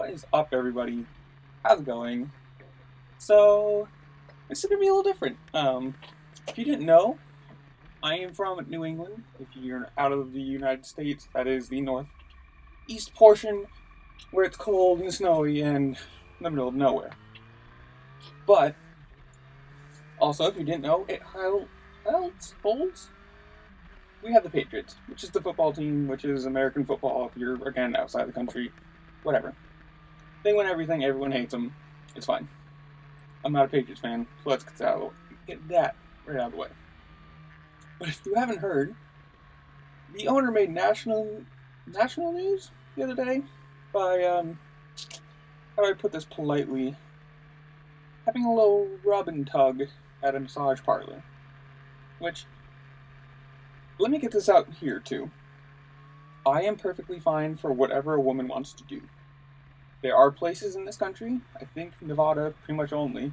What is up, everybody? How's it going? So, this is gonna be a little different. If you didn't know, I am from New England. If you're out of the United States, that is the northeast portion where it's cold and snowy and in the middle of nowhere. But, also, if you didn't know, holds. We have the Patriots, which is the football team, which is American football if you're, again, outside the country. Whatever. They win everything, everyone hates them. It's fine. I'm not a Patriots fan, so let's get that right out of the way. But if you haven't heard, the owner made national news the other day by, how do I put this politely, having a little rub and tug at a massage parlor. Which, let me get this out here too. I am perfectly fine for whatever a woman wants to do. There are places in this country, I think Nevada pretty much only,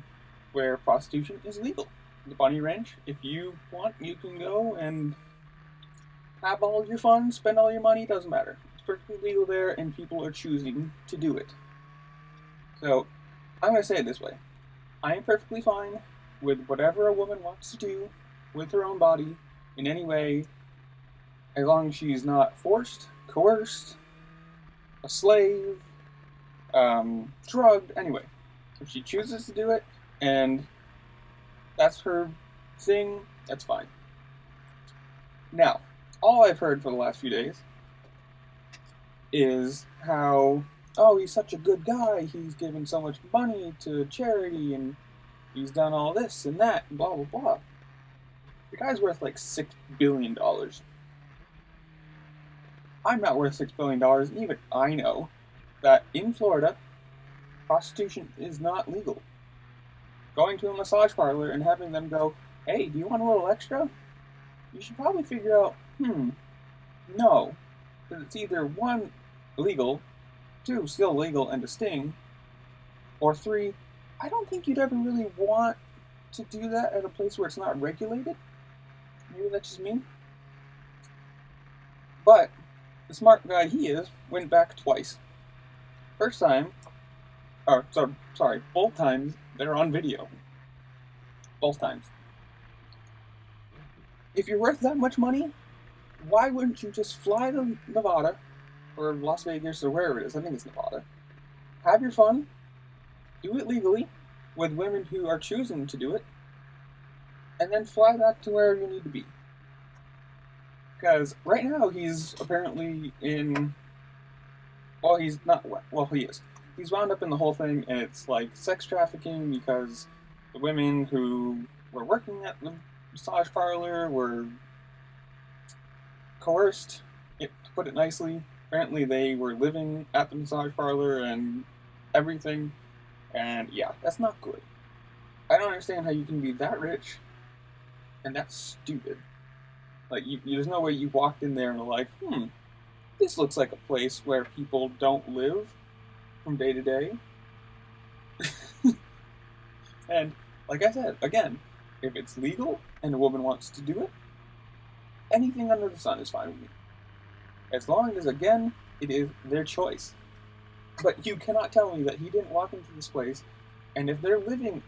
where prostitution is legal. The Bunny Ranch, if you want, you can go and have all your fun, spend all your money, doesn't matter. It's perfectly legal there, and people are choosing to do it. So, I'm going to say it this way. I am perfectly fine with whatever a woman wants to do with her own body in any way, as long as she's not forced, coerced, a slave, drugged, anyway. If she chooses to do it, and that's her thing, that's fine. Now, all I've heard for the last few days is how, oh, he's such a good guy, he's given so much money to charity, and he's done all this and that, and blah, blah, blah. The guy's worth like $6 billion. I'm not worth $6 billion, and even I know that in Florida, prostitution is not legal. Going to a massage parlor and having them go, hey, do you want a little extra? You should probably figure out, no. Because it's either 1, illegal, 2, still legal and a sting, or 3, I don't think you'd ever really want to do that at a place where it's not regulated. Maybe that's just me. But the smart guy he is went back twice. First time, both times, they're on video. Both times. If you're worth that much money, why wouldn't you just fly to Nevada, or Las Vegas, or wherever it is, I think it's Nevada, have your fun, do it legally, with women who are choosing to do it, and then fly back to where you need to be. Because right now he's apparently in, well, he's not, well, he is. He's wound up in the whole thing, and it's like sex trafficking because the women who were working at the massage parlor were coerced, to put it nicely. Apparently they were living at the massage parlor and everything, and yeah, that's not good. I don't understand how you can be that rich, and that's stupid. Like, there's no way you walked in there and were like, this looks like a place where people don't live from day to day. And, like I said, again, if it's legal and a woman wants to do it, anything under the sun is fine with me. As long as, again, it is their choice. But you cannot tell me that he didn't walk into this place, and if they're living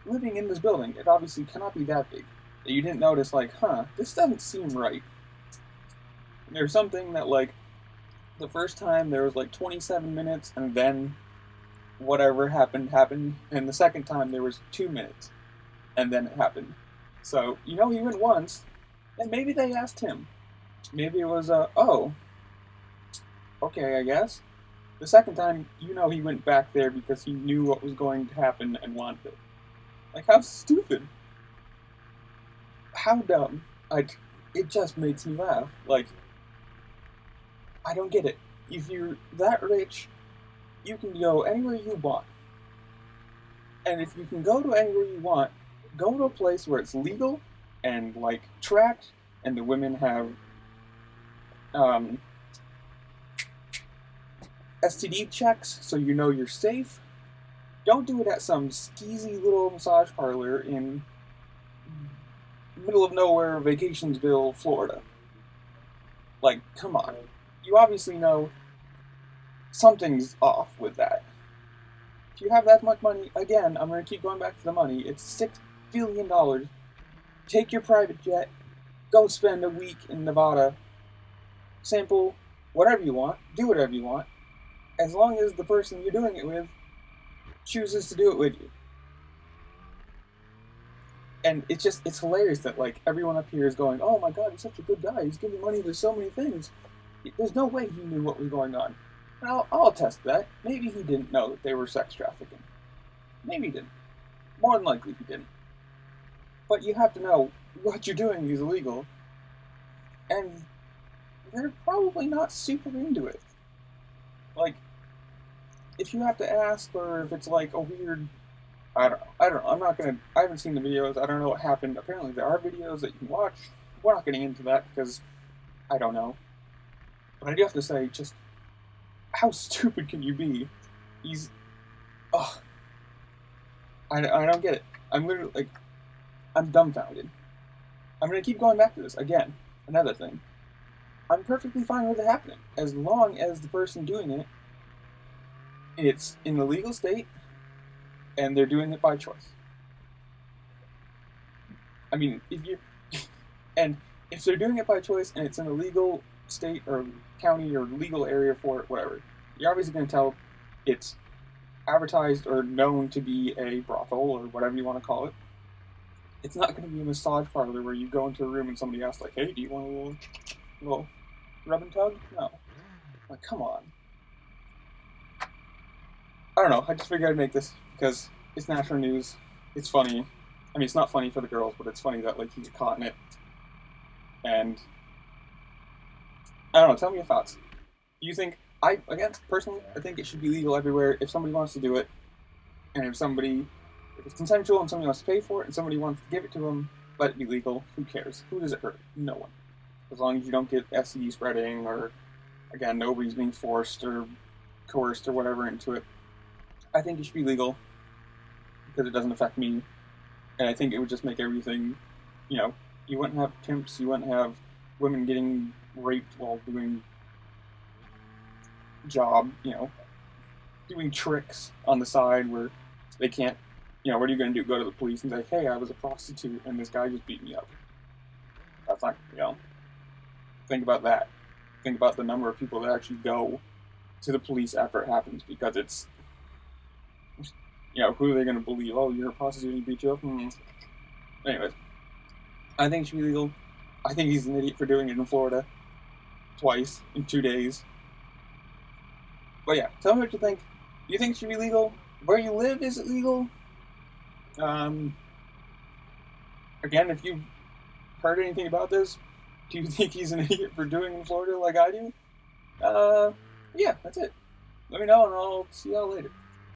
in this building, it obviously cannot be that big, that you didn't notice, like, this doesn't seem right. There's something that, like, the first time there was, like, 27 minutes, and then whatever happened, and the second time there was 2 minutes, and then it happened. So, he went once, and maybe they asked him. Maybe it was, oh, okay, I guess. The second time, he went back there because he knew what was going to happen and wanted it. Like, how stupid. How dumb. It just makes me laugh. Like, I don't get it. If you're that rich, you can go anywhere you want. And if you can go to anywhere you want, go to a place where it's legal and, like, tracked, and the women have, STD checks, so you know you're safe. Don't do it at some skeezy little massage parlor in middle of nowhere, Vacationsville, Florida. Like, come on. You obviously know something's off with that. If you have that much money, again, I'm going to keep going back to the money. It's $6 billion. Take your private jet, go spend a week in Nevada, sample whatever you want, do whatever you want, as long as the person you're doing it with chooses to do it with you. And it's hilarious that, like, everyone up here is going, oh my god, he's such a good guy, he's giving money to so many things. There's no way he knew what was going on. And I'll test that. Maybe he didn't know that they were sex trafficking. Maybe he didn't. More than likely he didn't. But you have to know what you're doing is illegal, and they're probably not super into it. Like, if you have to ask, or if it's like a weird, I don't know. I haven't seen the videos. I don't know what happened. Apparently there are videos that you can watch. We're not getting into that because I don't know. But I do have to say, just how stupid can you be? I don't get it. I'm literally, like, I'm dumbfounded. I'm going to keep going back to this. Again, another thing. I'm perfectly fine with it happening, as long as the person doing it, it's in the legal state, and they're doing it by choice. I mean, if they're doing it by choice, and it's in a legal state, or county, or legal area for it, whatever, you're obviously going to tell it's advertised or known to be a brothel, or whatever you want to call it. It's not going to be a massage parlor where you go into a room and somebody asks, like, hey, do you want a little rub and tug? No. Like, come on. I don't know. I just figured I'd make this because it's national news. It's funny. I mean, it's not funny for the girls, but it's funny that, like, you get caught in it. And I don't know. Tell me your thoughts. Do you think, personally, I think it should be legal everywhere if somebody wants to do it. And if it's consensual and somebody wants to pay for it and somebody wants to give it to them, let it be legal. Who cares? Who does it hurt? No one. As long as you don't get STD spreading, or, again, nobody's being forced or coerced or whatever into it. I think it should be legal because it doesn't affect me. And I think it would just make everything, you wouldn't have pimps, you wouldn't have women getting raped while doing doing tricks on the side where they can't, what are you going to do? Go to the police and say, hey, I was a prostitute and this guy just beat me up. That's not, think about that. Think about the number of people that actually go to the police after it happens, because it's, who are they going to believe? Oh, you're a prostitute and he beat you up? Anyways, I think it should be legal. I think he's an idiot for doing it in Florida twice in 2 days. But yeah, tell me what you think. Do you think it should be legal? Where you live, is it legal? Again, if you've heard anything about this, do you think he's an idiot for doing it in Florida like I do? Yeah, that's it. Let me know and I'll see y'all later.